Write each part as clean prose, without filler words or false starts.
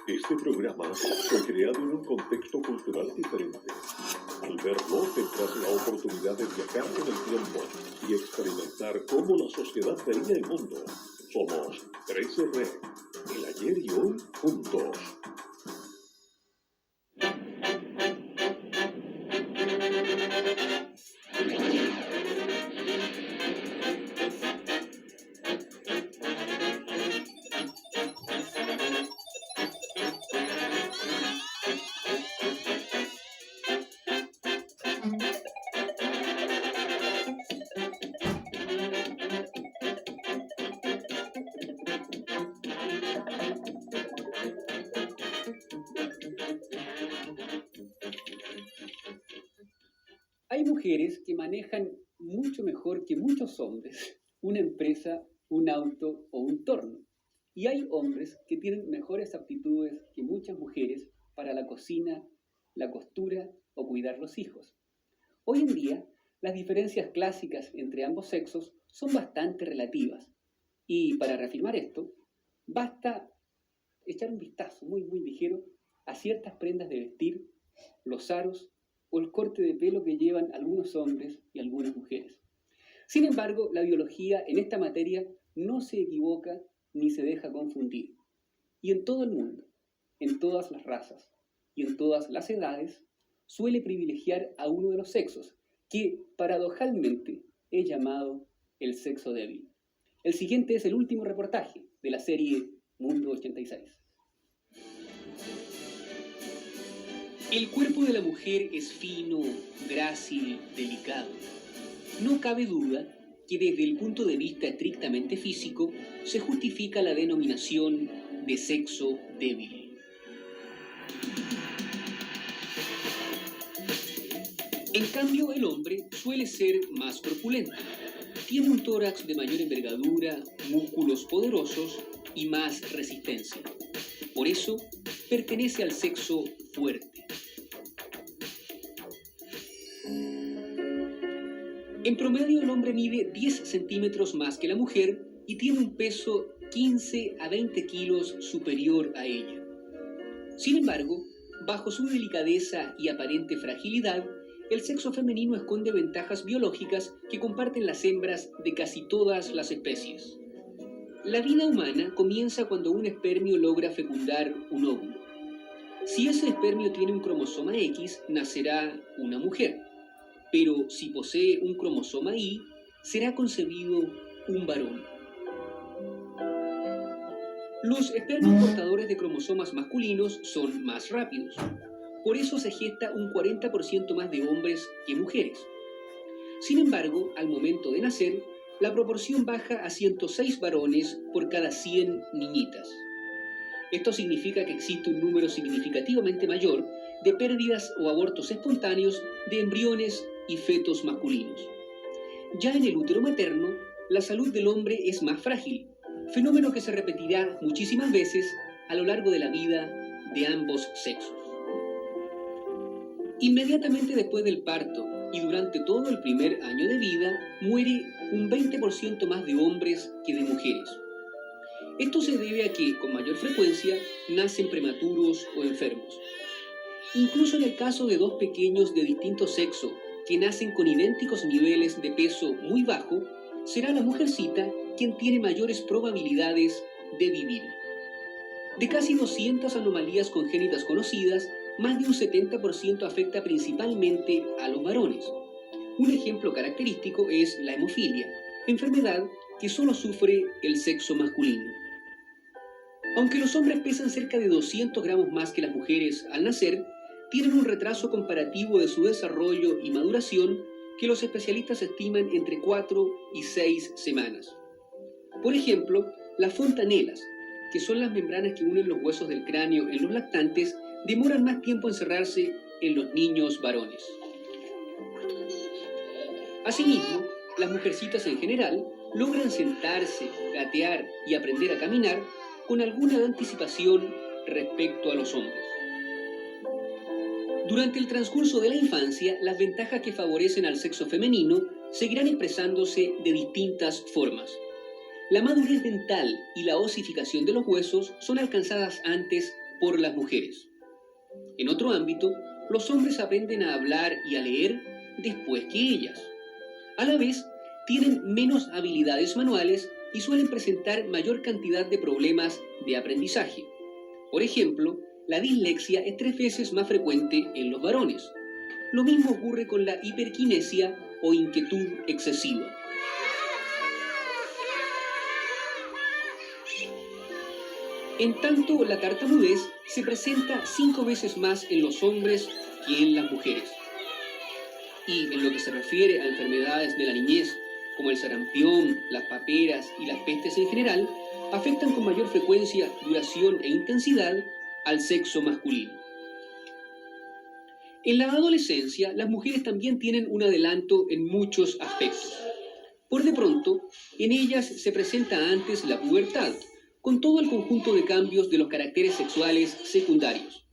Este programa fue creado en un contexto cultural diferente. Al verlo, tendrás la oportunidad de viajar en el tiempo y experimentar cómo la sociedad vería el mundo. Somos 13R, el ayer y hoy juntos. Hay mujeres que manejan mucho mejor que muchos hombres una empresa, un auto o un torno. Y hay hombres que tienen mejores aptitudes que muchas mujeres para la cocina, la costura o cuidar los hijos. Hoy en día, las diferencias clásicas entre ambos sexos son bastante relativas. Y para reafirmar esto, basta echar un vistazo muy ligero a ciertas prendas de vestir, los aros o el corte de pelo que llevan algunos hombres y algunas mujeres. Sin embargo, la biología en esta materia no se equivoca ni se deja confundir. Y en todo el mundo, en todas las razas y en todas las edades, suele privilegiar a uno de los sexos, que paradojalmente es llamado el sexo débil. El siguiente es el último reportaje de la serie Mundo 86. El cuerpo de la mujer es fino, grácil, delicado. No cabe duda que desde el punto de vista estrictamente físico se justifica la denominación de sexo débil. En cambio, el hombre suele ser más corpulento. Tiene un tórax de mayor envergadura, músculos poderosos y más resistencia. Por eso, pertenece al sexo fuerte. En promedio, el hombre mide 10 centímetros más que la mujer y tiene un peso 15 a 20 kilos superior a ella. Sin embargo, bajo su delicadeza y aparente fragilidad, el sexo femenino esconde ventajas biológicas que comparten las hembras de casi todas las especies. La vida humana comienza cuando un espermio logra fecundar un óvulo. Si ese espermio tiene un cromosoma X, nacerá una mujer. Pero si posee un cromosoma Y, será concebido un varón. Los espermios portadores de cromosomas masculinos son más rápidos. Por eso se gesta un 40% más de hombres que mujeres. Sin embargo, al momento de nacer, la proporción baja a 106 varones por cada 100 niñitas. Esto significa que existe un número significativamente mayor de pérdidas o abortos espontáneos de embriones y fetos masculinos. Ya en el útero materno, la salud del hombre es más frágil, fenómeno que se repetirá muchísimas veces a lo largo de la vida de ambos sexos. Inmediatamente después del parto y durante todo el primer año de vida, muere un 20% más de hombres que de mujeres. Esto se debe a que, con mayor frecuencia, nacen prematuros o enfermos. Incluso en el caso de dos pequeños de distinto sexo que nacen con idénticos niveles de peso muy bajo, será la mujercita quien tiene mayores probabilidades de vivir. De casi 200 anomalías congénitas conocidas, más de un 70% afecta principalmente a los varones. Un ejemplo característico es la hemofilia, enfermedad que solo sufre el sexo masculino. Aunque los hombres pesan cerca de 200 gramos más que las mujeres al nacer, tienen un retraso comparativo de su desarrollo y maduración que los especialistas estiman entre 4 y 6 semanas. Por ejemplo, las fontanelas, que son las membranas que unen los huesos del cráneo en los lactantes, demoran más tiempo en cerrarse en los niños varones. Asimismo, las mujercitas en general logran sentarse, gatear y aprender a caminar con alguna anticipación respecto a los hombres. Durante el transcurso de la infancia, las ventajas que favorecen al sexo femenino seguirán expresándose de distintas formas. la madurez dental y la osificación de los huesos son alcanzadas antes por las mujeres. En otro ámbito, los hombres aprenden a hablar y a leer después que ellas. A la vez, tienen menos habilidades manuales y suelen presentar mayor cantidad de problemas de aprendizaje. Por ejemplo, la dislexia es 3 veces más frecuente en los varones. Lo mismo ocurre con la hiperquinesia o inquietud excesiva. En tanto, la tartamudez se presenta 5 veces más en los hombres que en las mujeres. Y en lo que se refiere a enfermedades de la niñez, como el sarampión, las paperas y las pestes en general, afectan con mayor frecuencia, duración e intensidad al sexo masculino. En la adolescencia, las mujeres también tienen un adelanto en muchos aspectos. Por de pronto, en ellas se presenta antes la pubertad, con todo el conjunto de cambios de los caracteres sexuales secundarios.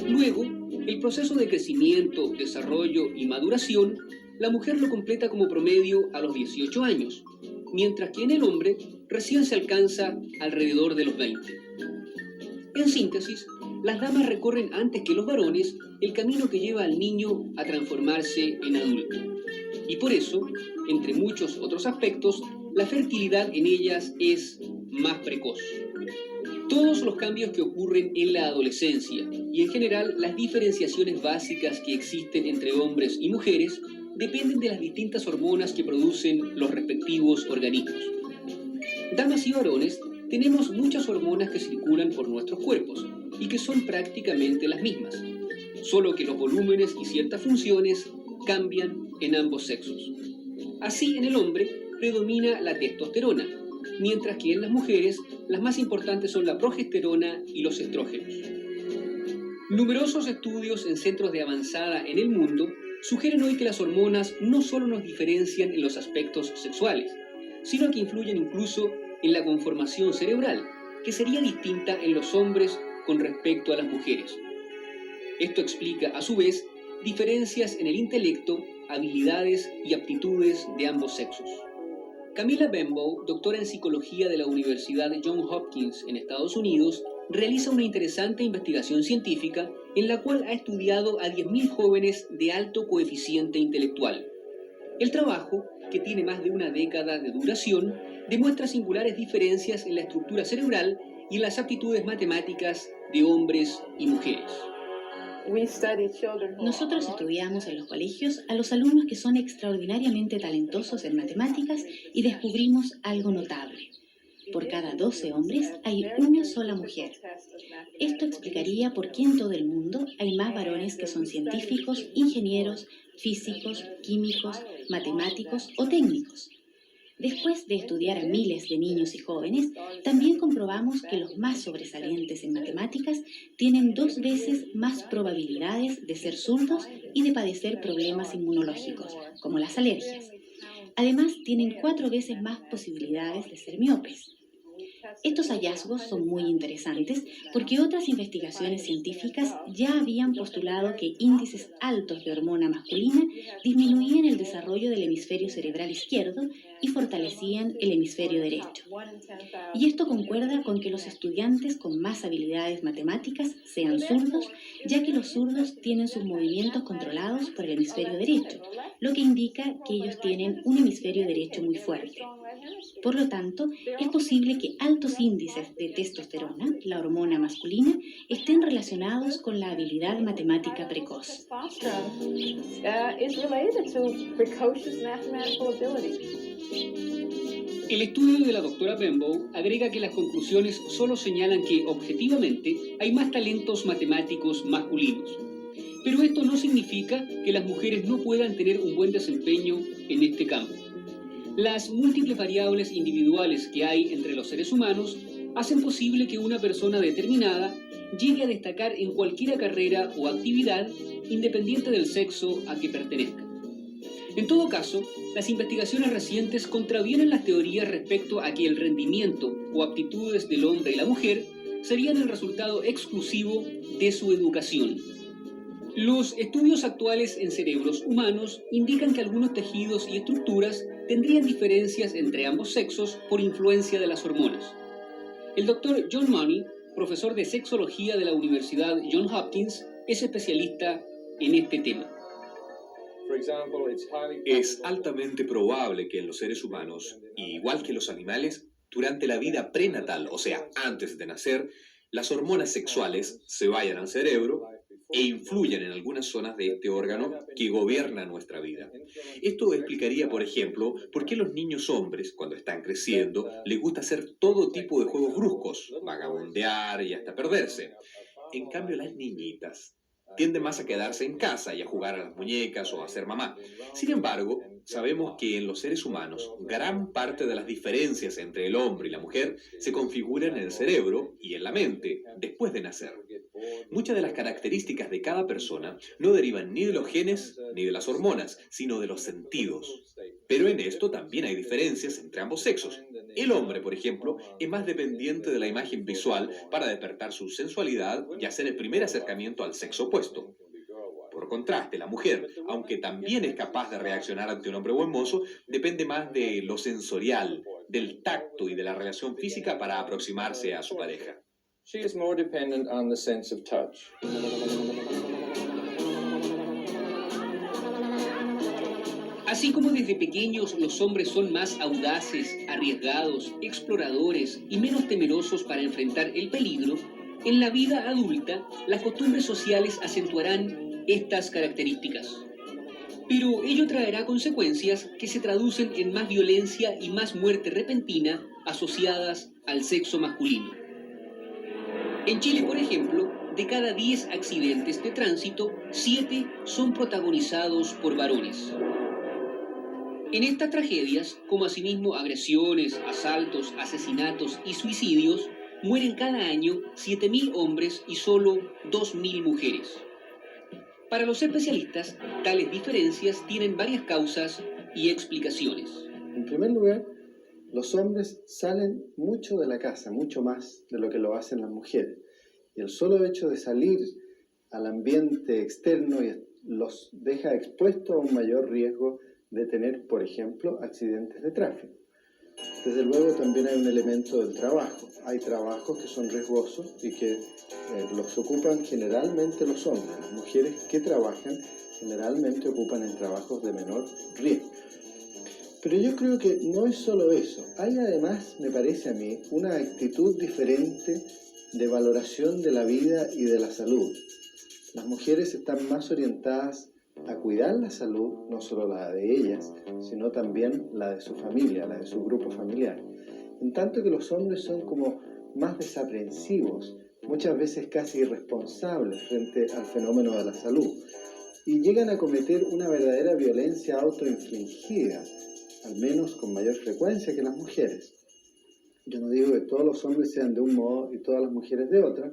Luego, el proceso de crecimiento, desarrollo y maduración, la mujer lo completa como promedio a los 18 años, mientras que en el hombre recién se alcanza alrededor de los 20. En síntesis, las damas recorren antes que los varones el camino que lleva al niño a transformarse en adulto. Y por eso, entre muchos otros aspectos, la fertilidad en ellas es más precoz. Todos los cambios que ocurren en la adolescencia y en general las diferenciaciones básicas que existen entre hombres y mujeres dependen de las distintas hormonas que producen los respectivos organismos. Damas y varones, tenemos muchas hormonas que circulan por nuestros cuerpos y que son prácticamente las mismas, solo que los volúmenes y ciertas funciones cambian en ambos sexos. Así, en el hombre predomina la testosterona, mientras que en las mujeres las más importantes son la progesterona y los estrógenos. Numerosos estudios en centros de avanzada en el mundo sugieren hoy que las hormonas no solo nos diferencian en los aspectos sexuales, sino que influyen incluso en la conformación cerebral, que sería distinta en los hombres con respecto a las mujeres. Esto explica, a su vez, diferencias en el intelecto, habilidades y aptitudes de ambos sexos. Camila Benbow, doctora en psicología de la Universidad Johns Hopkins en Estados Unidos, realiza una interesante investigación científica en la cual ha estudiado a 10.000 jóvenes de alto coeficiente intelectual. El trabajo, que tiene más de una década de duración, demuestra singulares diferencias en la estructura cerebral y en las aptitudes matemáticas de hombres y mujeres. Nosotros estudiamos en los colegios a los alumnos que son extraordinariamente talentosos en matemáticas y descubrimos algo notable. Por cada 12 hombres hay una sola mujer. Esto explicaría por qué en todo el mundo hay más varones que son científicos, ingenieros, físicos, químicos, matemáticos o técnicos. Después de estudiar a miles de niños y jóvenes, también comprobamos que los más sobresalientes en matemáticas tienen 2 veces más probabilidades de ser zurdos y de padecer problemas inmunológicos, como las alergias. Además, tienen 4 veces más posibilidades de ser miopes. Estos hallazgos son muy interesantes porque otras investigaciones científicas ya habían postulado que índices altos de hormona masculina disminuían el desarrollo del hemisferio cerebral izquierdo y fortalecían el hemisferio derecho. Y esto concuerda con que los estudiantes con más habilidades matemáticas sean zurdos, ya que los zurdos tienen sus movimientos controlados por el hemisferio derecho, lo que indica que ellos tienen un hemisferio derecho muy fuerte. Por lo tanto, es posible que altos índices de testosterona, la hormona masculina, estén relacionados con la habilidad matemática precoz. El estudio de la doctora Benbow agrega que las conclusiones solo señalan que, objetivamente, hay más talentos matemáticos masculinos. Pero esto no significa que las mujeres no puedan tener un buen desempeño en este campo. Las múltiples variables individuales que hay entre los seres humanos hacen posible que una persona determinada llegue a destacar en cualquier carrera o actividad independiente del sexo a que pertenezca. En todo caso, las investigaciones recientes contravienen las teorías respecto a que el rendimiento o aptitudes del hombre y la mujer serían el resultado exclusivo de su educación. Los estudios actuales en cerebros humanos indican que algunos tejidos y estructuras tendrían diferencias entre ambos sexos por influencia de las hormonas. El doctor John Money, profesor de sexología de la Universidad Johns Hopkins, es especialista en este tema. Es altamente probable que en los seres humanos, igual que los animales, durante la vida prenatal, o sea, antes de nacer, las hormonas sexuales se vayan al cerebro e influyen en algunas zonas de este órgano que gobierna nuestra vida. Esto explicaría, por ejemplo, por qué los niños hombres, cuando están creciendo, les gusta hacer todo tipo de juegos bruscos, vagabundear y hasta perderse. En cambio, las niñitas tienden más a quedarse en casa y a jugar a las muñecas o a ser mamá. Sin embargo, sabemos que en los seres humanos, gran parte de las diferencias entre el hombre y la mujer se configuran en el cerebro y en la mente después de nacer. Muchas de las características de cada persona no derivan ni de los genes ni de las hormonas, sino de los sentidos. Pero en esto también hay diferencias entre ambos sexos. El hombre, por ejemplo, es más dependiente de la imagen visual para despertar su sensualidad y hacer el primer acercamiento al sexo opuesto. Por contraste, la mujer, aunque también es capaz de reaccionar ante un hombre o hermoso, depende más de lo sensorial, del tacto y de la relación física para aproximarse a su pareja. She is more dependent on the sense of touch. Así como desde pequeños los hombres son más audaces, arriesgados, exploradores y menos temerosos para enfrentar el peligro, en la vida adulta las costumbres sociales acentuarán estas características. Pero ello traerá consecuencias que se traducen en más violencia y más muerte repentina asociadas al sexo masculino. En Chile, por ejemplo, de cada 10 accidentes de tránsito, 7 son protagonizados por varones. En estas tragedias, como asimismo agresiones, asaltos, asesinatos y suicidios, mueren cada año 7.000 hombres y solo 2.000 mujeres. Para los especialistas, tales diferencias tienen varias causas y explicaciones. En primer lugar, los hombres salen mucho de la casa, mucho más de lo que lo hacen las mujeres. Y el solo hecho de salir al ambiente externo los deja expuestos a un mayor riesgo de tener, por ejemplo, accidentes de tráfico. Desde luego también hay un elemento del trabajo. Hay trabajos que son riesgosos y que los ocupan generalmente los hombres. Las mujeres que trabajan generalmente ocupan en trabajos de menor riesgo. Pero yo creo que no es solo eso. Hay además, me parece a mí, una actitud diferente de valoración de la vida y de la salud. Las mujeres están más orientadas a cuidar la salud, no solo la de ellas, sino también la de su familia, la de su grupo familiar. En tanto que los hombres son como más desaprensivos, muchas veces casi irresponsables frente al fenómeno de la salud, y llegan a cometer una verdadera violencia autoinfligida, al menos con mayor frecuencia que las mujeres. Yo no digo que todos los hombres sean de un modo y todas las mujeres de otra,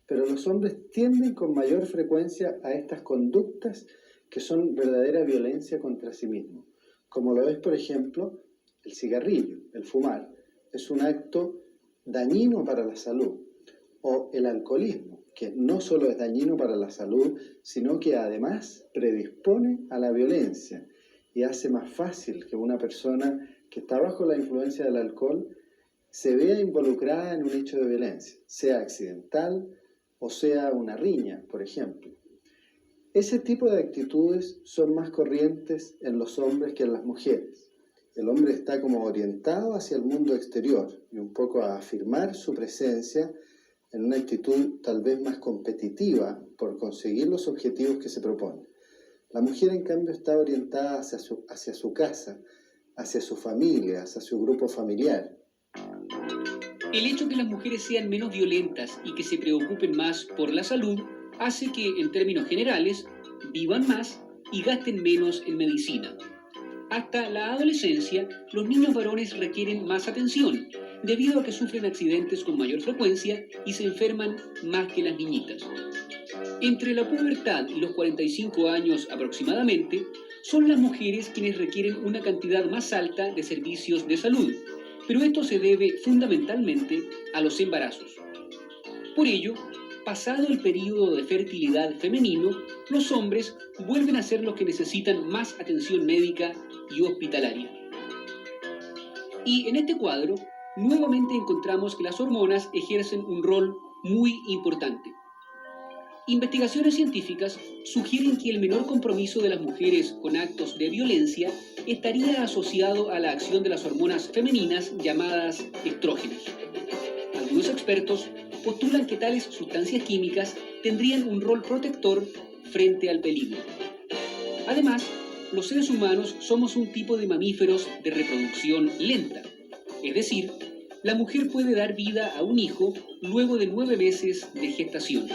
pero los hombres tienden con mayor frecuencia a estas conductas que son verdadera violencia contra sí mismos. Como lo es, por ejemplo, el cigarrillo, el fumar. Es un acto dañino para la salud. O el alcoholismo, que no solo es dañino para la salud, sino que además predispone a la violencia y hace más fácil que una persona que está bajo la influencia del alcohol se vea involucrada en un hecho de violencia, sea accidental o sea una riña, por ejemplo. Ese tipo de actitudes son más corrientes en los hombres que en las mujeres. El hombre está como orientado hacia el mundo exterior y un poco a afirmar su presencia en una actitud tal vez más competitiva por conseguir los objetivos que se propone. La mujer, en cambio, está orientada hacia su casa, hacia su familia, hacia su grupo familiar. El hecho de que las mujeres sean menos violentas y que se preocupen más por la salud hace que, en términos generales, vivan más y gasten menos en medicina. Hasta la adolescencia, los niños varones requieren más atención, debido a que sufren accidentes con mayor frecuencia y se enferman más que las niñitas. Entre la pubertad y los 45 años aproximadamente, son las mujeres quienes requieren una cantidad más alta de servicios de salud, pero esto se debe fundamentalmente a los embarazos. Por ello, pasado el periodo de fertilidad femenino, los hombres vuelven a ser los que necesitan más atención médica y hospitalaria. Y en este cuadro, nuevamente encontramos que las hormonas ejercen un rol muy importante. Investigaciones científicas sugieren que el menor compromiso de las mujeres con actos de violencia estaría asociado a la acción de las hormonas femeninas llamadas estrógenos. Algunos expertos postulan que tales sustancias químicas tendrían un rol protector frente al peligro. Además, los seres humanos somos un tipo de mamíferos de reproducción lenta, es decir, la mujer puede dar vida a un hijo luego de 9 meses de gestación.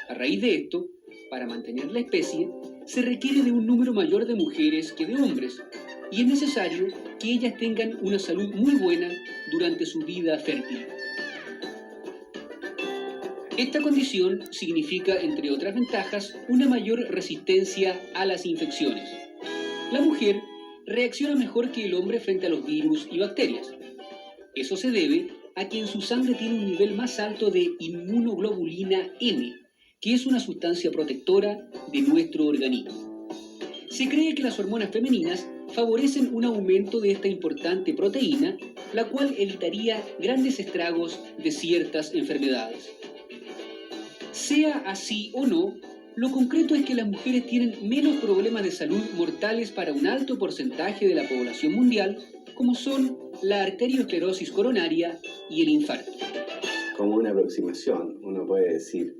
A raíz de esto, para mantener la especie, se requiere de un número mayor de mujeres que de hombres, y es necesario que ellas tengan una salud muy buena durante su vida fértil. Esta condición significa, entre otras ventajas, una mayor resistencia a las infecciones. La mujer reacciona mejor que el hombre frente a los virus y bacterias. Eso se debe a que en su sangre tiene un nivel más alto de inmunoglobulina M, que es una sustancia protectora de nuestro organismo. Se cree que las hormonas femeninas favorecen un aumento de esta importante proteína, la cual evitaría grandes estragos de ciertas enfermedades. Sea así o no, lo concreto es que las mujeres tienen menos problemas de salud mortales para un alto porcentaje de la población mundial, como son la arteriosclerosis coronaria y el infarto. Como una aproximación, uno puede decir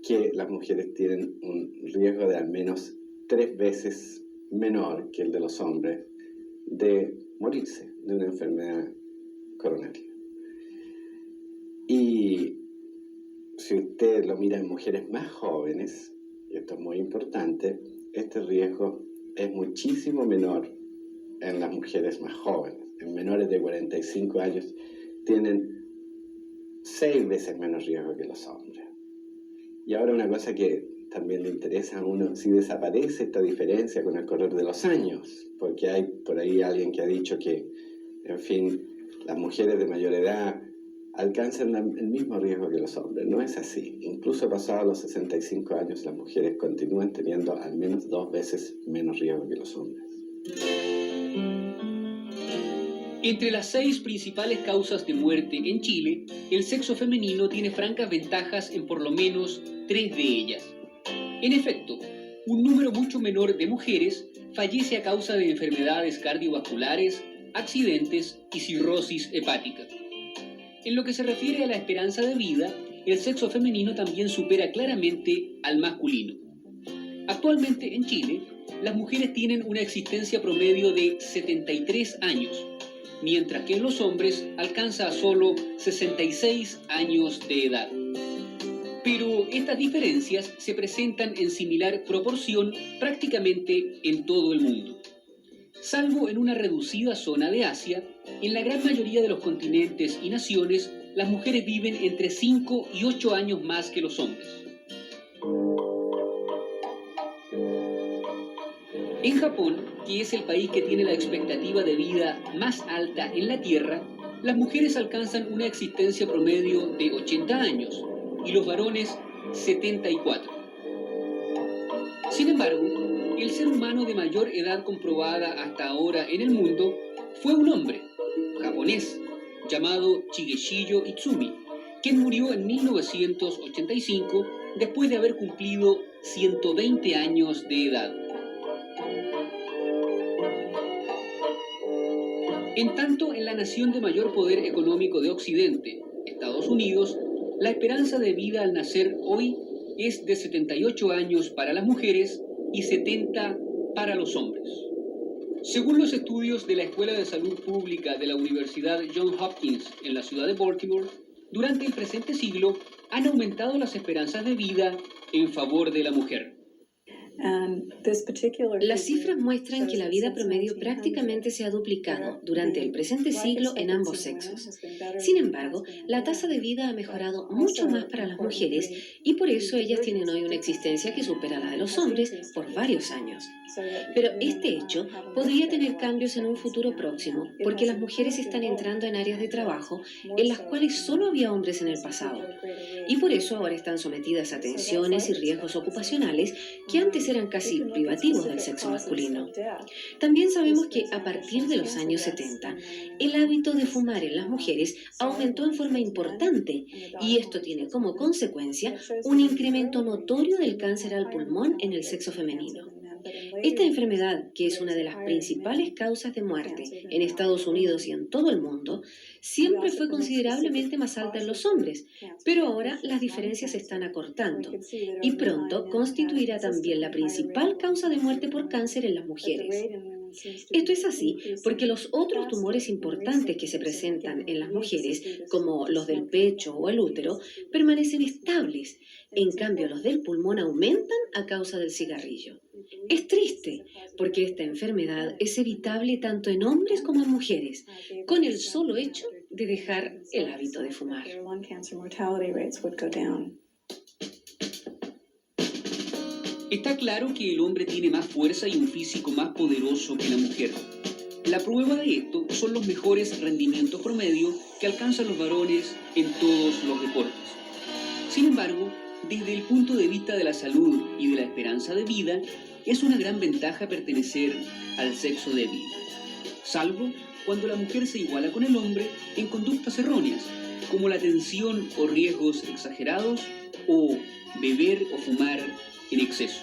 que las mujeres tienen un riesgo de al menos 3 veces menor que el de los hombres de morirse de una enfermedad coronaria. Y si usted lo mira en mujeres más jóvenes, y esto es muy importante, este riesgo es muchísimo menor en las mujeres más jóvenes. En menores de 45 años tienen 6 veces menos riesgo que los hombres. Y ahora una cosa que también le interesa a uno, si desaparece esta diferencia con el correr de los años, porque hay por ahí alguien que ha dicho que, en fin, las mujeres de mayor edad alcanzan el mismo riesgo que los hombres. No es así. Incluso pasados los 65 años, las mujeres continúan teniendo al menos 2 veces menos riesgo que los hombres. Entre las 6 principales causas de muerte en Chile, el sexo femenino tiene francas ventajas en por lo menos 3 de ellas. En efecto, un número mucho menor de mujeres fallece a causa de enfermedades cardiovasculares, accidentes y cirrosis hepática. En lo que se refiere a la esperanza de vida, el sexo femenino también supera claramente al masculino. Actualmente en Chile, las mujeres tienen una existencia promedio de 73 años, mientras que en los hombres alcanza a solo 66 años de edad. Pero estas diferencias se presentan en similar proporción prácticamente en todo el mundo. Salvo en una reducida zona de Asia, en la gran mayoría de los continentes y naciones, las mujeres viven entre 5 y 8 años más que los hombres. En Japón, que es el país que tiene la expectativa de vida más alta en la Tierra, las mujeres alcanzan una existencia promedio de 80 años y los varones 74. Sin embargo, el ser humano de mayor edad comprobada hasta ahora en el mundo fue un hombre japonés llamado Shigekiyo Izumi, quien murió en 1985 después de haber cumplido 120 años de edad. En tanto, en la nación de mayor poder económico de Occidente, Estados Unidos, la esperanza de vida al nacer hoy es de 78 años para las mujeres y 70 para los hombres. Según los estudios de la Escuela de Salud Pública de la Universidad Johns Hopkins en la ciudad de Baltimore, durante el presente siglo han aumentado las esperanzas de vida en favor de la mujer. Las cifras muestran que la vida promedio prácticamente se ha duplicado durante el presente siglo en ambos sexos. Sin embargo, la tasa de vida ha mejorado mucho más para las mujeres y por eso ellas tienen hoy una existencia que supera la de los hombres por varios años. Pero este hecho podría tener cambios en un futuro próximo porque las mujeres están entrando en áreas de trabajo en las cuales solo había hombres en el pasado. Y por eso ahora están sometidas a tensiones y riesgos ocupacionales que antes antes eran casi privativos del sexo masculino. También sabemos que a partir de los años 70, el hábito de fumar en las mujeres aumentó en forma importante y esto tiene como consecuencia un incremento notorio del cáncer al pulmón en el sexo femenino. Esta enfermedad, que es una de las principales causas de muerte en Estados Unidos y en todo el mundo, siempre fue considerablemente más alta en los hombres, pero ahora las diferencias se están acortando y pronto constituirá también la principal causa de muerte por cáncer en las mujeres. Esto es así porque los otros tumores importantes que se presentan en las mujeres, como los del pecho o el útero, permanecen estables. En cambio, los del pulmón aumentan a causa del cigarrillo. Es triste porque esta enfermedad es evitable tanto en hombres como en mujeres, con el solo hecho de dejar el hábito de fumar. Está claro que el hombre tiene más fuerza y un físico más poderoso que la mujer. La prueba de esto son los mejores rendimientos promedio que alcanzan los varones en todos los deportes. Sin embargo, desde el punto de vista de la salud y de la esperanza de vida, es una gran ventaja pertenecer al sexo débil, salvo cuando la mujer se iguala con el hombre en conductas erróneas, como la tensión o riesgos exagerados, o beber o fumar en exceso.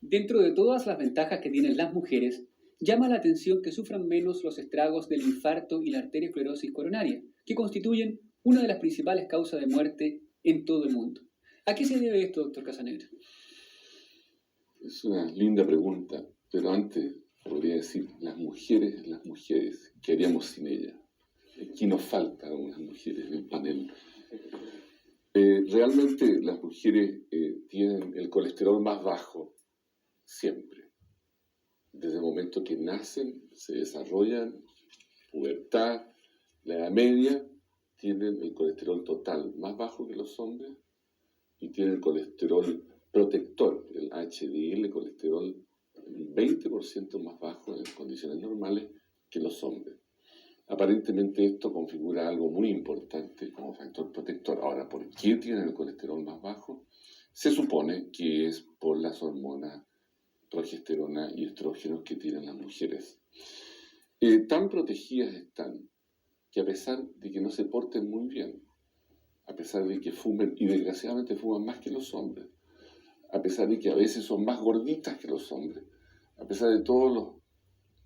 Dentro de todas las ventajas que tienen las mujeres, llama la atención que sufran menos los estragos del infarto y la arteriosclerosis coronaria, que constituyen una de las principales causas de muerte en todo el mundo. ¿A qué se debe esto, doctor Casanegra? Es una linda pregunta, pero antes podría decir, las mujeres, ¿qué haríamos sin ellas? ¿Qué nos falta a unas mujeres en el panel? Realmente las mujeres tienen el colesterol más bajo siempre. Desde el momento que nacen, se desarrollan, pubertad, la edad media, tienen el colesterol total más bajo que los hombres y tienen el colesterol protector, el HDL, colesterol 20% más bajo en condiciones normales que los hombres. Aparentemente esto configura algo muy importante como factor protector. Ahora, ¿por qué tienen el colesterol más bajo? Se supone que es por las hormonas progesterona y estrógenos que tienen las mujeres. Tan protegidas están que a pesar de que no se porten muy bien, a pesar de que fumen, y desgraciadamente fuman más que los hombres, a pesar de que a veces son más gorditas que los hombres, a pesar de todas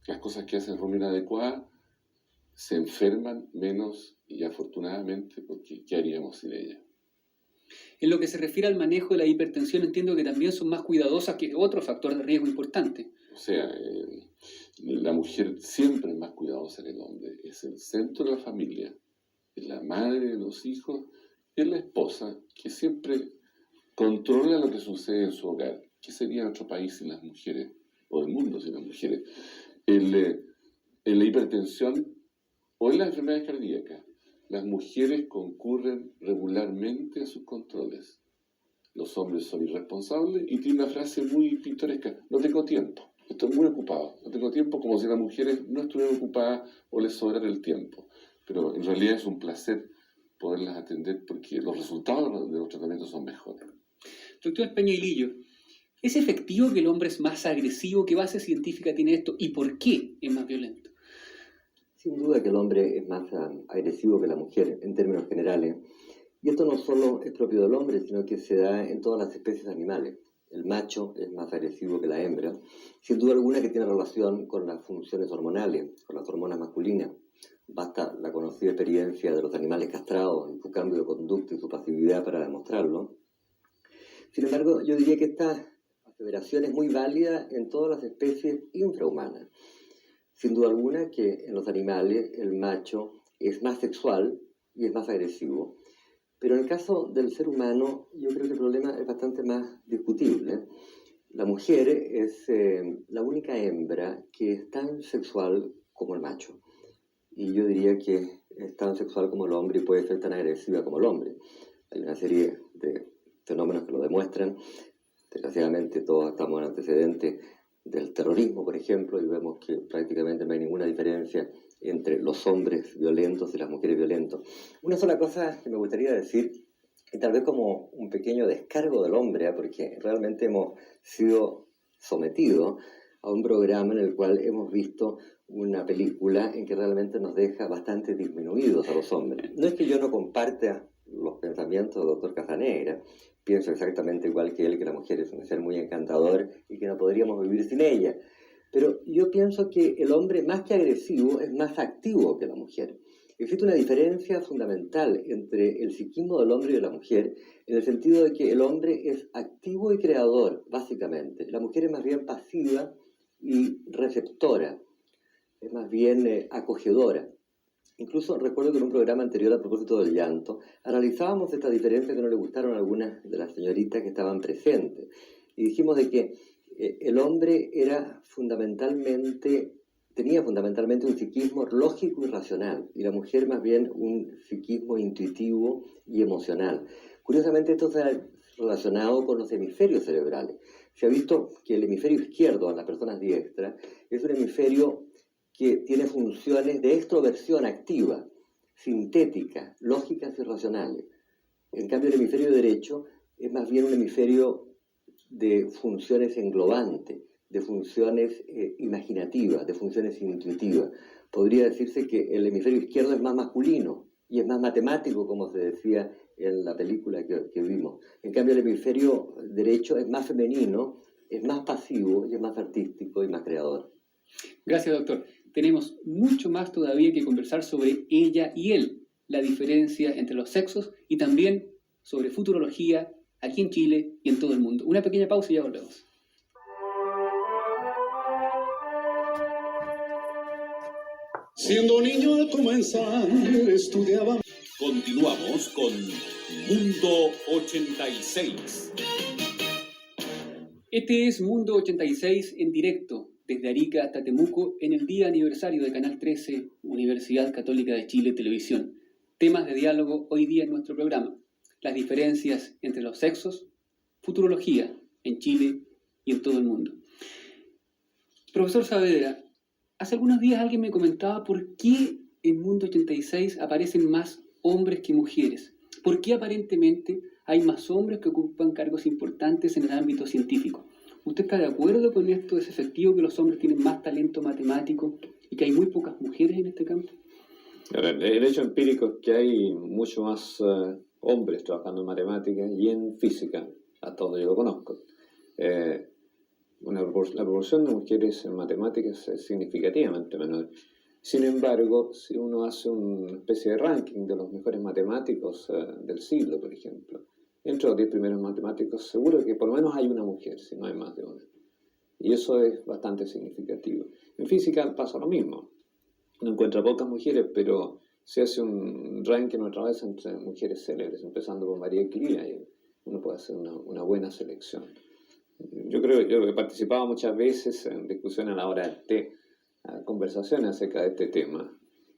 las cosas que hacen de forma inadecuada, se enferman menos y afortunadamente, porque ¿qué haríamos sin ellas? En lo que se refiere al manejo de la hipertensión, entiendo que también son más cuidadosas que otro factor de riesgo importante. O sea, la mujer siempre es más cuidadosa que el hombre. Es el centro de la familia, es la madre de los hijos, es la esposa que siempre controla lo que sucede en su hogar. ¿Qué sería nuestro país sin las mujeres? O el mundo sin las mujeres. En la hipertensión o en las enfermedades cardíacas, las mujeres concurren regularmente a sus controles. Los hombres son irresponsables y tiene una frase muy pintoresca: no tengo tiempo, estoy muy ocupado, no tengo tiempo, como si las mujeres no estuvieran ocupadas o les sobrara el tiempo. Pero en realidad es un placer poderlas atender porque los resultados de los tratamientos son mejores. Doctor Peñailillo, ¿es efectivo que el hombre es más agresivo? ¿Qué base científica tiene esto? ¿Y por qué es más violento? Sin duda que el hombre es más agresivo que la mujer en términos generales. Y esto no solo es propio del hombre, sino que se da en todas las especies animales. El macho es más agresivo que la hembra, sin duda alguna que tiene relación con las funciones hormonales, con las hormonas masculinas. Basta la conocida experiencia de los animales castrados y su cambio de conducta y su pasividad para demostrarlo. Sin embargo, yo diría que esta aseveración es muy válida en todas las especies infrahumanas. Sin duda alguna que en los animales el macho es más sexual y es más agresivo. Pero en el caso del ser humano, yo creo que el problema es bastante más discutible. La mujer es la única hembra que es tan sexual como el macho. Y yo diría que es tan sexual como el hombre y puede ser tan agresiva como el hombre. Hay una serie de fenómenos que lo demuestran. Desgraciadamente todos estamos en antecedentes del terrorismo, por ejemplo, y vemos que prácticamente no hay ninguna diferencia entre los hombres violentos y las mujeres violentas. Una sola cosa que me gustaría decir y tal vez como un pequeño descargo del hombre, porque realmente hemos sido sometidos a un programa en el cual hemos visto una película en que realmente nos deja bastante disminuidos a los hombres. No es que yo no comparta los pensamientos del doctor Casanegra, pienso exactamente igual que él, que la mujer es un ser muy encantador y que no podríamos vivir sin ella. Pero yo pienso que el hombre, más que agresivo, es más activo que la mujer. Existe una diferencia fundamental entre el psiquismo del hombre y de la mujer, en el sentido de que el hombre es activo y creador, básicamente. La mujer es más bien pasiva y receptora, es más bien acogedora. Incluso recuerdo que en un programa anterior a propósito del llanto, analizábamos esta diferencia que no le gustaron a algunas de las señoritas que estaban presentes. Y dijimos de que el hombre tenía fundamentalmente un psiquismo lógico y racional, y la mujer más bien un psiquismo intuitivo y emocional. Curiosamente esto se ha relacionado con los hemisferios cerebrales. Se ha visto que el hemisferio izquierdo en las personas diestras es un hemisferio que tiene funciones de extroversión activa, sintética, lógicas y racionales. En cambio, el hemisferio derecho es más bien un hemisferio de funciones englobantes, de funciones imaginativas, de funciones intuitivas. Podría decirse que el hemisferio izquierdo es más masculino y es más matemático, como se decía en la película que vimos. En cambio, el hemisferio derecho es más femenino, es más pasivo y es más artístico y más creador. Gracias, doctor. Tenemos mucho más todavía que conversar sobre ella y él, la diferencia entre los sexos y también sobre futurología aquí en Chile y en todo el mundo. Una pequeña pausa y ya volvemos. Siendo niño al comenzar, estudiaba. Continuamos con Mundo 86. Este es Mundo 86 en directo, desde Arica hasta Temuco, en el día aniversario de Canal 13, Universidad Católica de Chile Televisión. Temas de diálogo hoy día en nuestro programa: las diferencias entre los sexos, futurología en Chile y en todo el mundo. Profesor Saavedra, hace algunos días alguien me comentaba por qué en Mundo 86 aparecen más hombres que mujeres. ¿Por qué aparentemente hay más hombres que ocupan cargos importantes en el ámbito científico? ¿Usted está de acuerdo con esto? ¿Es efectivo que los hombres tienen más talento matemático y que hay muy pocas mujeres en este campo? El hecho empírico es que hay mucho más hombres trabajando en matemáticas y en física, hasta donde yo lo conozco. La proporción de mujeres en matemáticas es significativamente menor. Sin embargo, si uno hace una especie de ranking de los mejores matemáticos del siglo, por ejemplo, entre los 10 primeros matemáticos, seguro que por lo menos hay una mujer, si no hay más de una. Y eso es bastante significativo. En física pasa lo mismo. Uno encuentra pocas mujeres, pero se hace un ranking otra vez entre mujeres célebres, empezando por María Curie, y uno puede hacer una buena selección. Yo he participado muchas veces en discusiones a la hora del té, conversaciones acerca de este tema.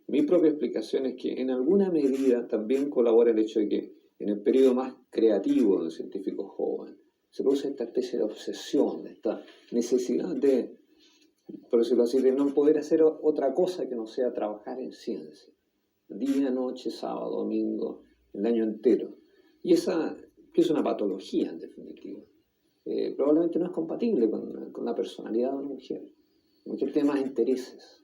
Mi propia explicación es que en alguna medida también colabora el hecho de que en el periodo más creativo del científico joven se produce esta especie de obsesión, esta necesidad de, por decirlo así, de no poder hacer otra cosa que no sea trabajar en ciencia, día, noche, sábado, domingo, el año entero. Y esa que es una patología, en definitiva. Probablemente no es compatible con la personalidad de una mujer. La mujer tiene más intereses,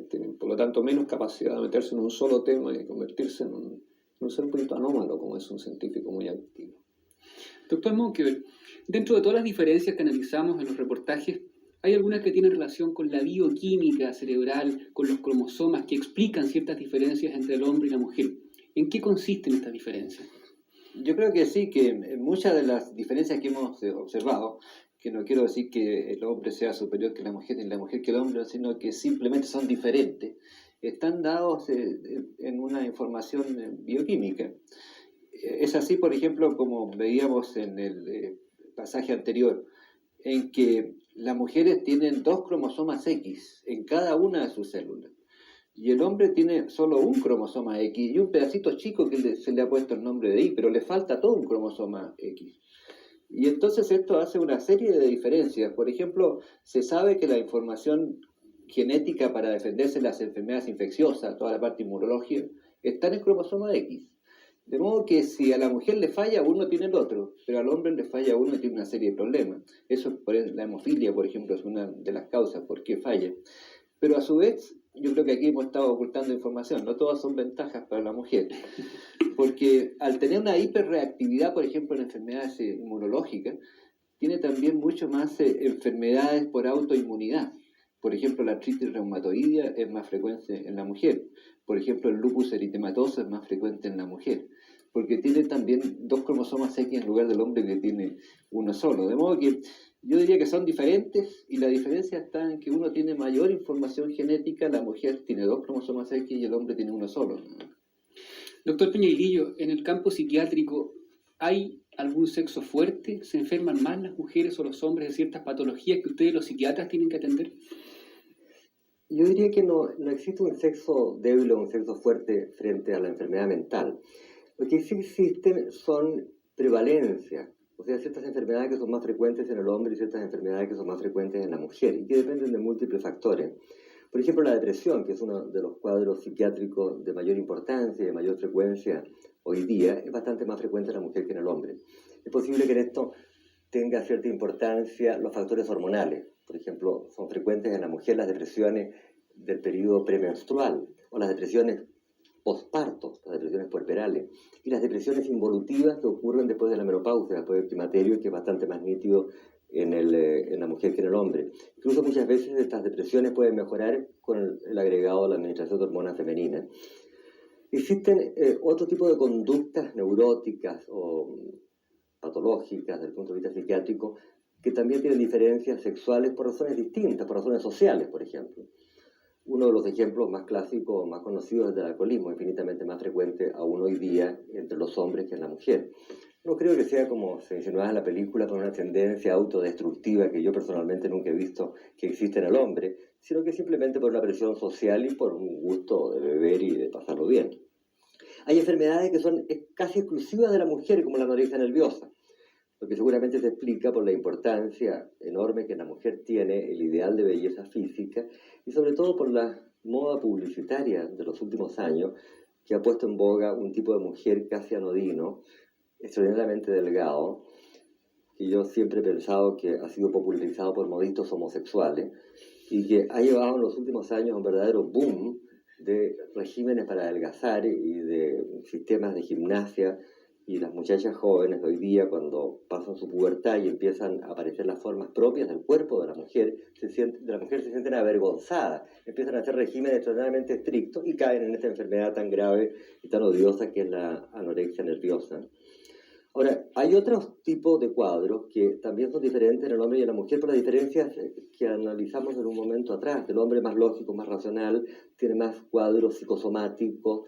tiene por lo tanto menos capacidad de meterse en un solo tema y convertirse en un ser un poquito anómalo, como es un científico muy activo. Doctor Monkeberg, dentro de todas las diferencias que analizamos en los reportajes, hay algunas que tienen relación con la bioquímica cerebral, con los cromosomas, que explican ciertas diferencias entre el hombre y la mujer. ¿En qué consisten estas diferencias? Yo creo que sí, que muchas de las diferencias que hemos observado, que no quiero decir que el hombre sea superior que la mujer, ni la mujer que el hombre, sino que simplemente son diferentes, están dados en una información bioquímica. Es así, por ejemplo, como veíamos en el pasaje anterior, en que las mujeres tienen 2 cromosomas X en cada una de sus células. Y el hombre tiene solo un cromosoma X y un pedacito chico que se le ha puesto el nombre de Y, pero le falta todo un cromosoma X. Y entonces esto hace una serie de diferencias. Por ejemplo, se sabe que la información genética para defenderse de las enfermedades infecciosas, toda la parte inmunológica, está en el cromosoma X. De modo que si a la mujer le falla, uno tiene el otro, pero al hombre le falla uno y tiene una serie de problemas. Eso, la hemofilia, por ejemplo, es una de las causas por qué falla. Pero a su vez, yo creo que aquí hemos estado ocultando información. No todas son ventajas para la mujer. Porque al tener una hiperreactividad, por ejemplo, en enfermedades inmunológicas, tiene también mucho más enfermedades por autoinmunidad. Por ejemplo, la artritis reumatoidea es más frecuente en la mujer. Por ejemplo, el lupus eritematoso es más frecuente en la mujer. Porque tiene también 2 cromosomas X en lugar del hombre que tiene uno solo. De modo que yo diría que son diferentes y la diferencia está en que uno tiene mayor información genética, la mujer tiene 2 cromosomas X y el hombre tiene uno solo. Doctor Peñailillo, en el campo psiquiátrico, ¿hay algún sexo fuerte? ¿Se enferman más las mujeres o los hombres de ciertas patologías que ustedes los psiquiatras tienen que atender? Yo diría que no existe un sexo débil o un sexo fuerte frente a la enfermedad mental. Lo que sí existen son prevalencias, o sea, ciertas enfermedades que son más frecuentes en el hombre y ciertas enfermedades que son más frecuentes en la mujer y que dependen de múltiples factores. Por ejemplo, la depresión, que es uno de los cuadros psiquiátricos de mayor importancia y de mayor frecuencia hoy día, es bastante más frecuente en la mujer que en el hombre. Es posible que en esto tenga cierta importancia los factores hormonales. Por ejemplo, son frecuentes en la mujer las depresiones del periodo premenstrual o las depresiones posparto, las depresiones puerperales, y las depresiones involutivas que ocurren después de la menopausia, después del climaterio, que es bastante más nítido en la mujer que en el hombre. Incluso muchas veces estas depresiones pueden mejorar con el agregado de la administración de hormonas femeninas. Existen otro tipo de conductas neuróticas o patológicas desde el punto de vista psiquiátrico que también tienen diferencias sexuales por razones distintas, por razones sociales, por ejemplo. Uno de los ejemplos más clásicos, más conocidos es el del alcoholismo, infinitamente más frecuente aún hoy día entre los hombres que en la mujer. No creo que sea, como se insinuaba en la película, por una tendencia autodestructiva que yo personalmente nunca he visto que existe en el hombre, sino que simplemente por una presión social y por un gusto de beber y de pasarlo bien. Hay enfermedades que son casi exclusivas de la mujer, como la anorexia nerviosa, lo que seguramente se explica por la importancia enorme que la mujer tiene el ideal de belleza física y sobre todo por la moda publicitaria de los últimos años que ha puesto en boga un tipo de mujer casi anodino, extraordinariamente delgado, que yo siempre he pensado que ha sido popularizado por modistas homosexuales y que ha llevado en los últimos años un verdadero boom de regímenes para adelgazar y de sistemas de gimnasia. Y las muchachas jóvenes de hoy día, cuando pasan su pubertad y empiezan a aparecer las formas propias del cuerpo de la mujer, se sienten avergonzadas, empiezan a hacer regímenes extraordinariamente estrictos y caen en esta enfermedad tan grave y tan odiosa que es la anorexia nerviosa. Ahora, hay otros tipos de cuadros que también son diferentes en el hombre y en la mujer por las diferencias que analizamos en un momento atrás. El hombre más lógico, más racional, tiene más cuadros psicosomáticos,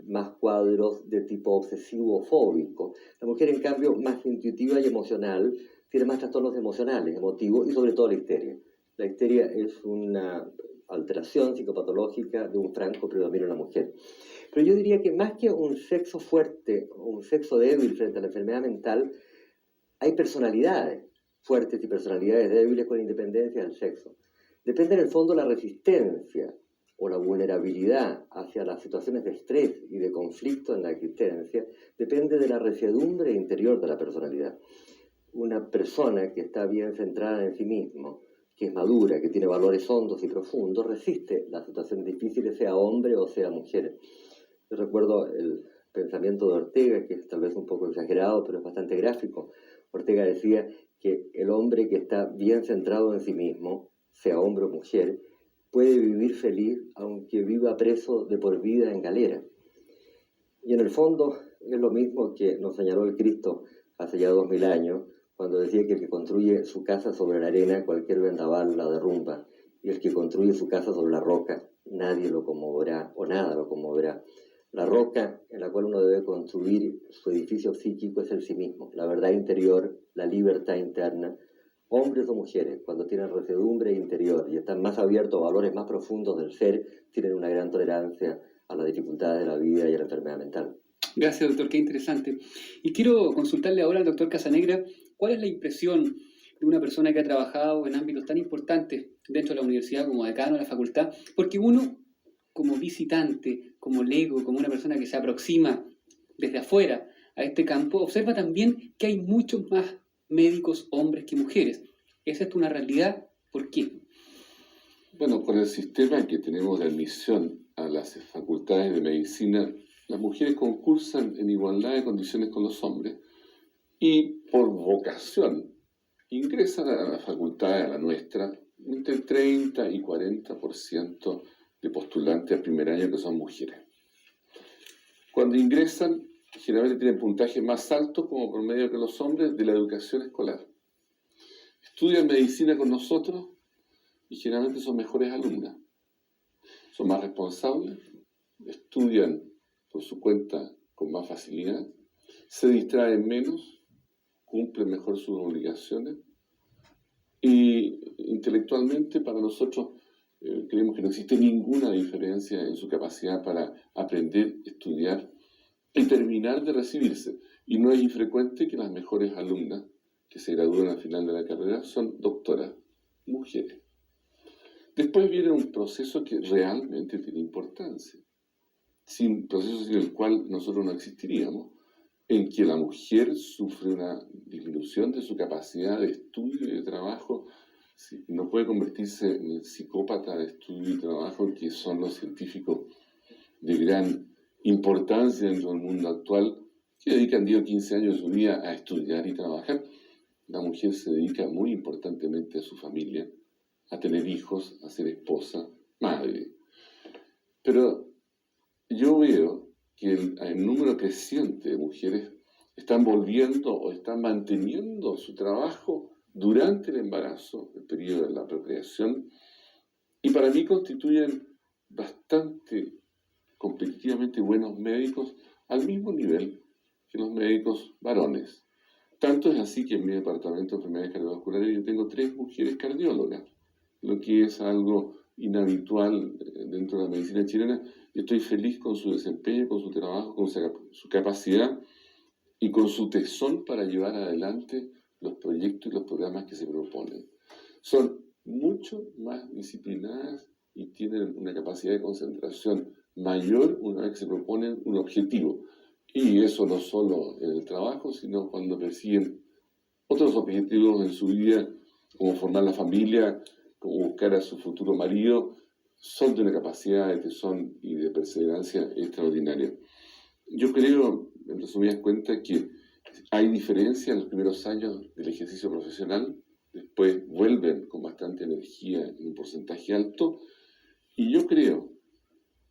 más cuadros de tipo obsesivo-fóbico. La mujer, en cambio, más intuitiva y emocional, tiene más trastornos emocionales, emotivos y sobre todo la histeria. La histeria es una alteración psicopatológica de un franco predominio en la mujer. Pero yo diría que más que un sexo fuerte o un sexo débil frente a la enfermedad mental, hay personalidades fuertes y personalidades débiles con independencia del sexo. Depende en el fondo la resistencia o la vulnerabilidad hacia las situaciones de estrés y de conflicto en la existencia, depende de la resiedumbre interior de la personalidad. Una persona que está bien centrada en sí mismo, que es madura, que tiene valores hondos y profundos, resiste las situaciones difíciles, sea hombre o sea mujer. Yo recuerdo el pensamiento de Ortega, que es tal vez un poco exagerado, pero es bastante gráfico. Ortega decía que el hombre que está bien centrado en sí mismo, sea hombre o mujer, puede vivir feliz aunque viva preso de por vida en galera. Y en el fondo es lo mismo que nos señaló el Cristo hace ya 2000 años, cuando decía que el que construye su casa sobre la arena, cualquier vendaval la derrumba, y el que construye su casa sobre la roca, nadie lo conmoverá o nada lo conmoverá. La roca en la cual uno debe construir su edificio psíquico es el sí mismo, la verdad interior, la libertad interna. Hombres o mujeres, cuando tienen resiedumbre interior y están más abiertos a valores más profundos del ser, tienen una gran tolerancia a las dificultades de la vida y a la enfermedad mental. Gracias, doctor, qué interesante. Y quiero consultarle ahora al doctor Casanegra, ¿cuál es la impresión de una persona que ha trabajado en ámbitos tan importantes dentro de la universidad como decano de la facultad? Porque uno, como visitante, como lego, como una persona que se aproxima desde afuera a este campo, observa también que hay muchos más médicos hombres que mujeres. ¿Es esto una realidad? ¿Por qué? Bueno, con el sistema que tenemos de admisión a las facultades de medicina, las mujeres concursan en igualdad de condiciones con los hombres y por vocación ingresan a la facultad, a la nuestra, entre el 30 y 40% de postulantes al primer año que son mujeres. Cuando ingresan, generalmente tienen puntajes más altos como promedio que los hombres de la educación escolar. Estudian medicina con nosotros y generalmente son mejores alumnas. Son más responsables, estudian por su cuenta con más facilidad, se distraen menos, cumplen mejor sus obligaciones y intelectualmente para nosotros creemos que no existe ninguna diferencia en su capacidad para aprender, estudiar y terminar de recibirse. Y no es infrecuente que las mejores alumnas que se gradúan al final de la carrera son doctoras, mujeres. Después viene un proceso que realmente tiene importancia, sin proceso sin el cual nosotros no existiríamos, en que la mujer sufre una disminución de su capacidad de estudio y de trabajo, no puede convertirse en el psicópata de estudio y trabajo que son los científicos de gran importancia dentro del mundo actual, que dedican 10 o 15 años de su vida a estudiar y trabajar. La mujer se dedica muy importantemente a su familia, a tener hijos, a ser esposa, madre. Pero yo veo que el número creciente de mujeres están volviendo o están manteniendo su trabajo durante el embarazo, el periodo de la procreación, y para mí constituyen bastante competitivamente buenos médicos al mismo nivel que los médicos varones. Tanto es así que en mi departamento de enfermedades cardiovasculares yo tengo 3 mujeres cardiólogas, lo que es algo inhabitual dentro de la medicina chilena. Yo estoy feliz con su desempeño, con su trabajo, con su capacidad y con su tesón para llevar adelante los proyectos y los programas que se proponen. Son mucho más disciplinadas y tienen una capacidad de concentración mayor una vez que se proponen un objetivo. Y eso no solo en el trabajo, sino cuando persiguen otros objetivos en su vida, como formar la familia, como buscar a su futuro marido, son de una capacidad de tesón y de perseverancia extraordinaria. Yo creo, en resumidas cuentas, que hay diferencia en los primeros años del ejercicio profesional, después vuelven con bastante energía en un porcentaje alto, y yo creo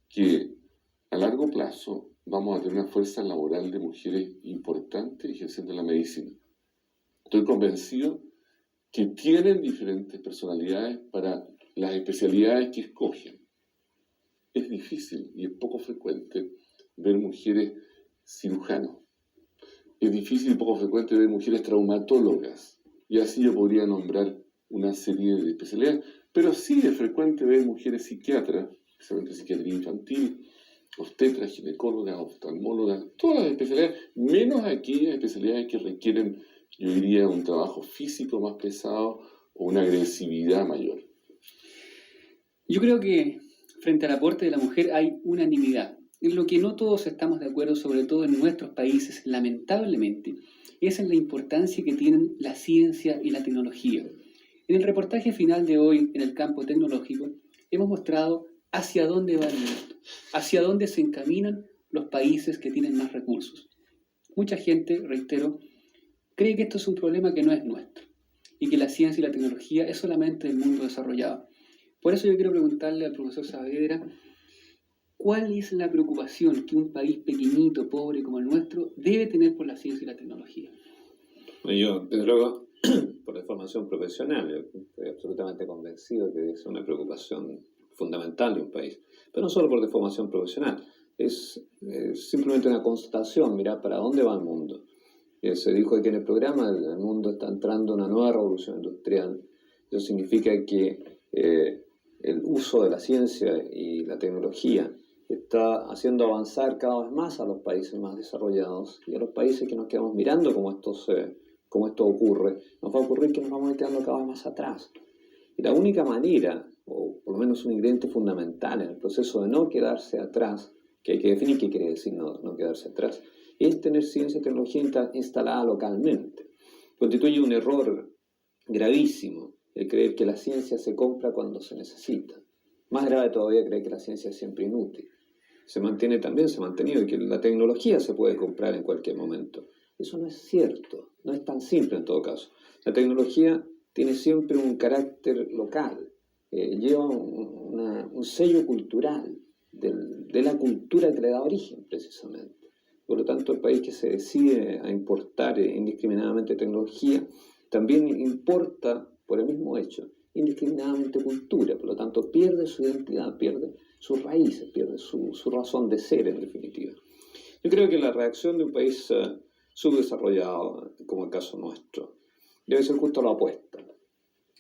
que a largo plazo vamos a tener una fuerza laboral de mujeres importante ejerciendo la medicina. Estoy convencido que tienen diferentes personalidades para las especialidades que escogen. Es difícil y es poco frecuente ver mujeres cirujanos. Es difícil y poco frecuente ver mujeres traumatólogas. Y así yo podría nombrar una serie de especialidades. Pero sí es frecuente ver mujeres psiquiatras, especialmente psiquiatría infantil, obstetras, ginecólogas, oftalmólogas, todas las especialidades, menos aquellas especialidades que requieren, yo diría, un trabajo físico más pesado o una agresividad mayor. Yo creo que frente al aporte de la mujer hay unanimidad. En lo que no todos estamos de acuerdo, sobre todo en nuestros países, lamentablemente, es en la importancia que tienen la ciencia y la tecnología. En el reportaje final de hoy, en el campo tecnológico, hemos mostrado hacia dónde va el mundo, hacia dónde se encaminan los países que tienen más recursos. Mucha gente, reitero, cree que esto es un problema que no es nuestro y que la ciencia y la tecnología es solamente del mundo desarrollado. Por eso yo quiero preguntarle al profesor Saavedra, ¿cuál es la preocupación que un país pequeñito, pobre como el nuestro, debe tener por la ciencia y la tecnología? Yo, desde luego, por la formación profesional, yo estoy absolutamente convencido que es una preocupación fundamental de un país, pero no solo por deformación profesional, es simplemente una constatación, mirar para dónde va el mundo. Se dijo aquí en el programa, el mundo está entrando en una nueva revolución industrial. Eso significa que el uso de la ciencia y la tecnología está haciendo avanzar cada vez más a los países más desarrollados, y a los países que nos quedamos mirando como esto ocurre, nos va a ocurrir que nos vamos a ir quedando cada vez más atrás. Y la única manera, o por lo menos un ingrediente fundamental en el proceso de no quedarse atrás, que hay que definir qué quiere decir no quedarse atrás, es tener ciencia y tecnología instalada localmente. Constituye un error gravísimo el creer que la ciencia se compra cuando se necesita. Más grave todavía creer que la ciencia es siempre inútil. Se ha mantenido, y que la tecnología se puede comprar en cualquier momento. Eso no es cierto, no es tan simple en todo caso. La tecnología tiene siempre un carácter local, lleva un sello cultural de la cultura que le da origen, precisamente. Por lo tanto, el país que se decide a importar indiscriminadamente tecnología, también importa, por el mismo hecho, indiscriminadamente cultura. Por lo tanto, pierde su identidad, pierde sus raíces, pierde su razón de ser, en definitiva. Yo creo que la reacción de un país subdesarrollado, como el caso nuestro, debe ser justo la opuesta.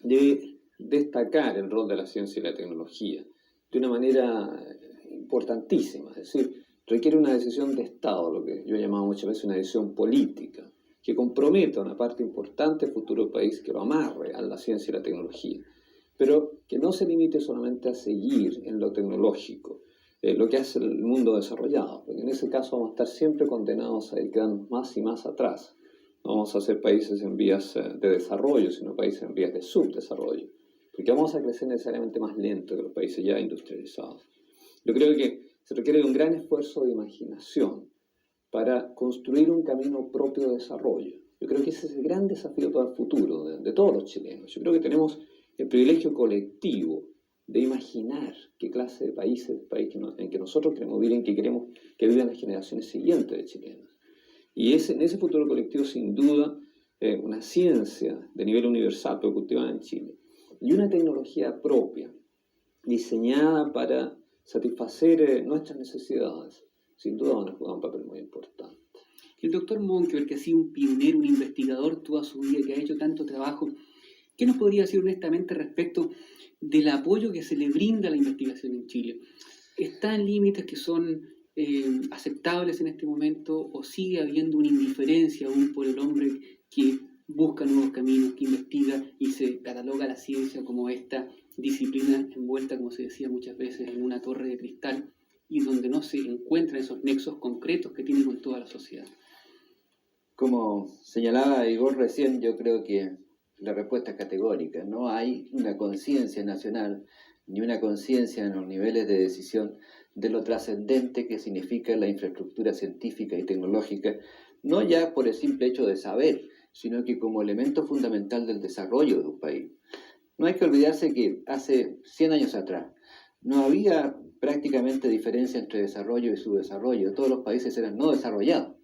Debe destacar el rol de la ciencia y la tecnología de una manera importantísima, es decir, requiere una decisión de Estado, lo que yo he llamado muchas veces una decisión política, que comprometa una parte importante del futuro del país, que lo amarre a la ciencia y la tecnología, pero que no se limite solamente a seguir en lo tecnológico, lo que hace el mundo desarrollado, porque en ese caso vamos a estar siempre condenados a ir quedando más y más atrás. No vamos a ser países en vías de desarrollo, sino países en vías de subdesarrollo, porque vamos a crecer necesariamente más lento que los países ya industrializados. Yo creo que se requiere de un gran esfuerzo de imaginación para construir un camino propio de desarrollo. Yo creo que ese es el gran desafío para el futuro de todos los chilenos. Yo creo que tenemos el privilegio colectivo de imaginar qué clase de país es el país en que nosotros queremos vivir, en que queremos que vivan las generaciones siguientes de chilenos. Y en ese futuro colectivo, sin duda, una ciencia de nivel universal cultivada en Chile y una tecnología propia, diseñada para satisfacer nuestras necesidades, sin duda van a jugar un papel muy importante. El doctor Monkeberg, que ha sido un pionero, un investigador toda su vida, que ha hecho tanto trabajo, ¿qué nos podría decir honestamente respecto del apoyo que se le brinda a la investigación en Chile? ¿Está en límites que son aceptables en este momento, o sigue habiendo una indiferencia aún por el hombre que busca nuevos caminos, que investiga y se cataloga la ciencia como esta disciplina envuelta, como se decía muchas veces, en una torre de cristal y donde no se encuentran esos nexos concretos que tiene con toda la sociedad? Como señalaba Igor recién, yo creo que la respuesta es categórica. No hay una conciencia nacional ni una conciencia en los niveles de decisión de lo trascendente que significa la infraestructura científica y tecnológica, no ya por el simple hecho de saber, sino que como elemento fundamental del desarrollo de un país. No hay que olvidarse que hace 100 años atrás no había prácticamente diferencia entre desarrollo y subdesarrollo. Todos los países eran no desarrollados.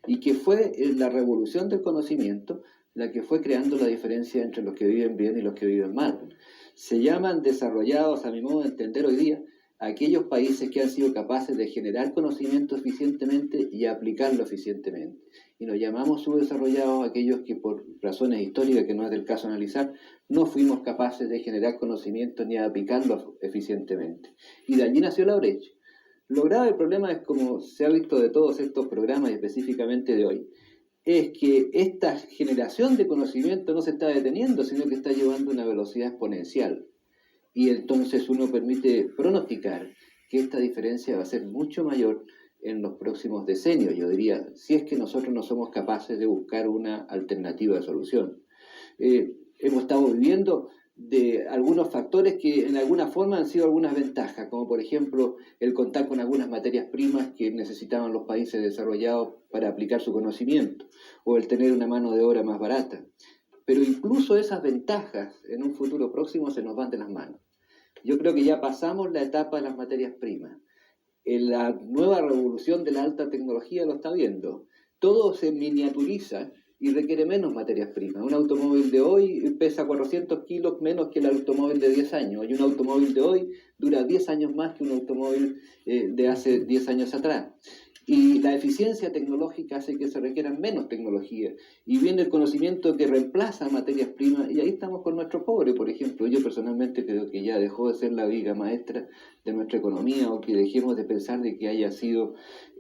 Y que fue la revolución del conocimiento la que fue creando la diferencia entre los que viven bien y los que viven mal. Se llaman desarrollados, a mi modo de entender hoy día, aquellos países que han sido capaces de generar conocimiento eficientemente y aplicarlo eficientemente. Y nos llamamos subdesarrollados aquellos que por razones históricas, que no es del caso analizar, no fuimos capaces de generar conocimiento ni de aplicarlo eficientemente. Y de allí nació la brecha. Lo grave del problema es, como se ha visto de todos estos programas y específicamente de hoy, es que esta generación de conocimiento no se está deteniendo, sino que está llevando una velocidad exponencial. Y entonces uno permite pronosticar que esta diferencia va a ser mucho mayor en los próximos decenios, yo diría, si es que nosotros no somos capaces de buscar una alternativa de solución. Hemos estado viviendo de algunos factores que en alguna forma han sido algunas ventajas, como por ejemplo el contar con algunas materias primas que necesitaban los países desarrollados para aplicar su conocimiento, o el tener una mano de obra más barata. Pero incluso esas ventajas en un futuro próximo se nos van de las manos. Yo creo que ya pasamos la etapa de las materias primas. La nueva revolución de la alta tecnología lo está viendo. Todo se miniaturiza y requiere menos materias primas. Un automóvil de hoy pesa 400 kilos menos que el automóvil de 10 años. Y un automóvil de hoy dura 10 años más que un automóvil de hace 10 años atrás. Y la eficiencia tecnológica hace que se requieran menos tecnología. Y viene el conocimiento que reemplaza materias primas. Y ahí estamos con nuestro pobre, por ejemplo. Yo personalmente creo que ya dejó de ser la viga maestra de nuestra economía, o que dejemos de pensar de que haya sido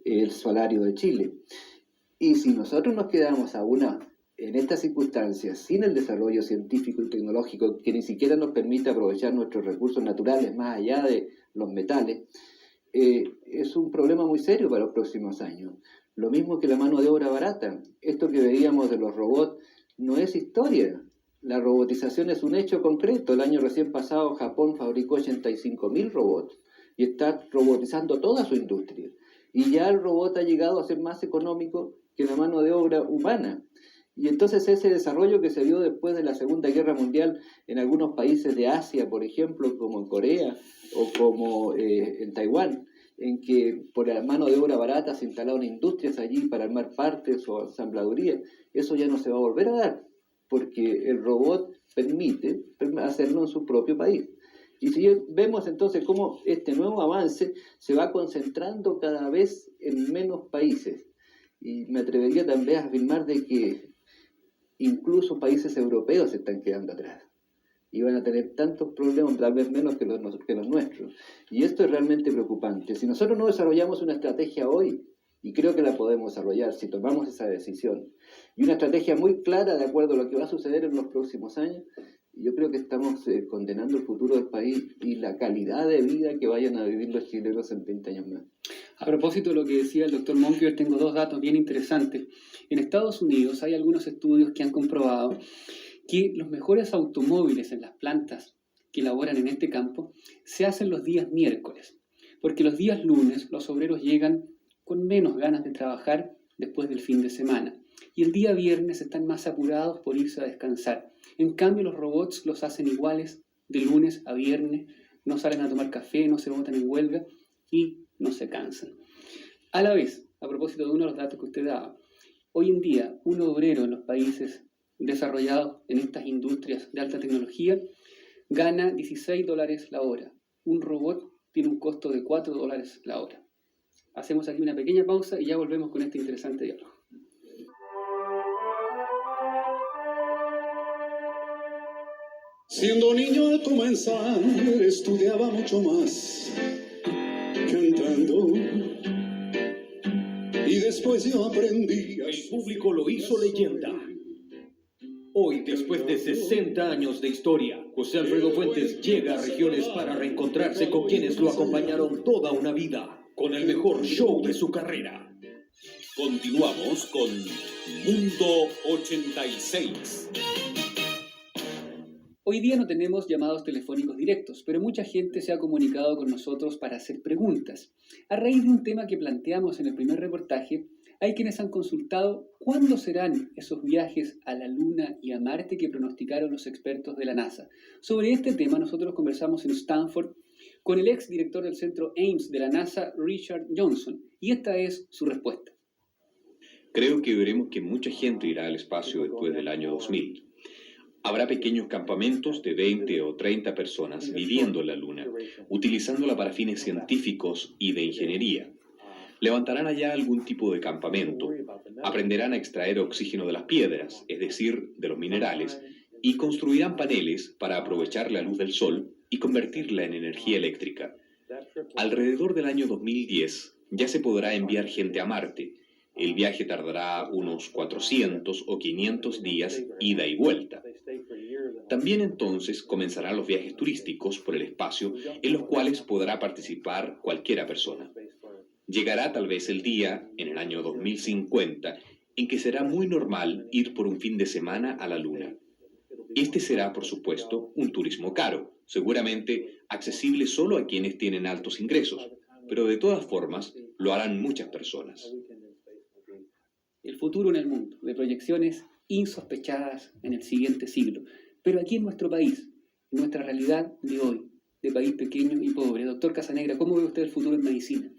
el salario de Chile. Y si nosotros nos quedamos en estas circunstancias sin el desarrollo científico y tecnológico que ni siquiera nos permite aprovechar nuestros recursos naturales más allá de los metales, es un problema muy serio para los próximos años. Lo mismo que la mano de obra barata. Esto que veíamos de los robots no es historia. La robotización es un hecho concreto. El año recién pasado Japón fabricó 85.000 robots y está robotizando toda su industria. Y ya el robot ha llegado a ser más económico que la mano de obra humana. Y entonces ese desarrollo que se dio después de la Segunda Guerra Mundial en algunos países de Asia, por ejemplo, como en Corea o como en Taiwán, en que por la mano de obra barata se instalaron industrias allí para armar partes o ensambladuría, eso ya no se va a volver a dar, porque el robot permite hacerlo en su propio país. Y si vemos entonces cómo este nuevo avance se va concentrando cada vez en menos países, y me atrevería también a afirmar de que incluso países europeos se están quedando atrás y van a tener tantos problemas, tal vez menos que los nuestros. Y esto es realmente preocupante. Si nosotros no desarrollamos una estrategia hoy, y creo que la podemos desarrollar si tomamos esa decisión, y una estrategia muy clara de acuerdo a lo que va a suceder en los próximos años, yo creo que estamos condenando el futuro del país y la calidad de vida que vayan a vivir los chilenos en 20 años más. A propósito de lo que decía el doctor Monkever, tengo dos datos bien interesantes. En Estados Unidos hay algunos estudios que han comprobado que los mejores automóviles en las plantas que elaboran en este campo se hacen los días miércoles, porque los días lunes los obreros llegan con menos ganas de trabajar después del fin de semana, y el día viernes están más apurados por irse a descansar. En cambio, los robots los hacen iguales de lunes a viernes, no salen a tomar café, no se botan en huelga y no se cansan. A la vez, a propósito de uno de los datos que usted daba, hoy en día un obrero en los países desarrollados en estas industrias de alta tecnología gana $16 la hora. Un robot tiene un costo de $4 la hora. Hacemos aquí una pequeña pausa y ya volvemos con este interesante diálogo. Siendo niño al comenzar, estudiaba mucho más que entrando. Y después yo aprendí. El público lo hizo leyenda. Hoy, después de 60 años de historia, José Alfredo Fuentes llega a regiones para reencontrarse con quienes lo acompañaron toda una vida, con el mejor show de su carrera. Continuamos con Mundo 86. Hoy día no tenemos llamados telefónicos directos, pero mucha gente se ha comunicado con nosotros para hacer preguntas. A raíz de un tema que planteamos en el primer reportaje, hay quienes han consultado cuándo serán esos viajes a la Luna y a Marte que pronosticaron los expertos de la NASA. Sobre este tema nosotros conversamos en Stanford con el ex director del centro Ames de la NASA, Richard Johnson, y esta es su respuesta. Creo que veremos que mucha gente irá al espacio después del año 2000. Habrá pequeños campamentos de 20 o 30 personas viviendo en la Luna, utilizándola para fines científicos y de ingeniería. Levantarán allá algún tipo de campamento, aprenderán a extraer oxígeno de las piedras, es decir, de los minerales, y construirán paneles para aprovechar la luz del sol y convertirla en energía eléctrica. Alrededor del año 2010 ya se podrá enviar gente a Marte. El viaje tardará unos 400 o 500 días ida y vuelta. También entonces comenzarán los viajes turísticos por el espacio en los cuales podrá participar cualquiera persona. Llegará tal vez el día, en el año 2050, en que será muy normal ir por un fin de semana a la Luna. Este será, por supuesto, un turismo caro, seguramente accesible solo a quienes tienen altos ingresos, pero de todas formas lo harán muchas personas. El futuro en el mundo, de proyecciones insospechadas en el siguiente siglo, pero aquí en nuestro país, en nuestra realidad de hoy, de país pequeño y pobre. Doctor Casanegra, ¿cómo ve usted el futuro en medicina?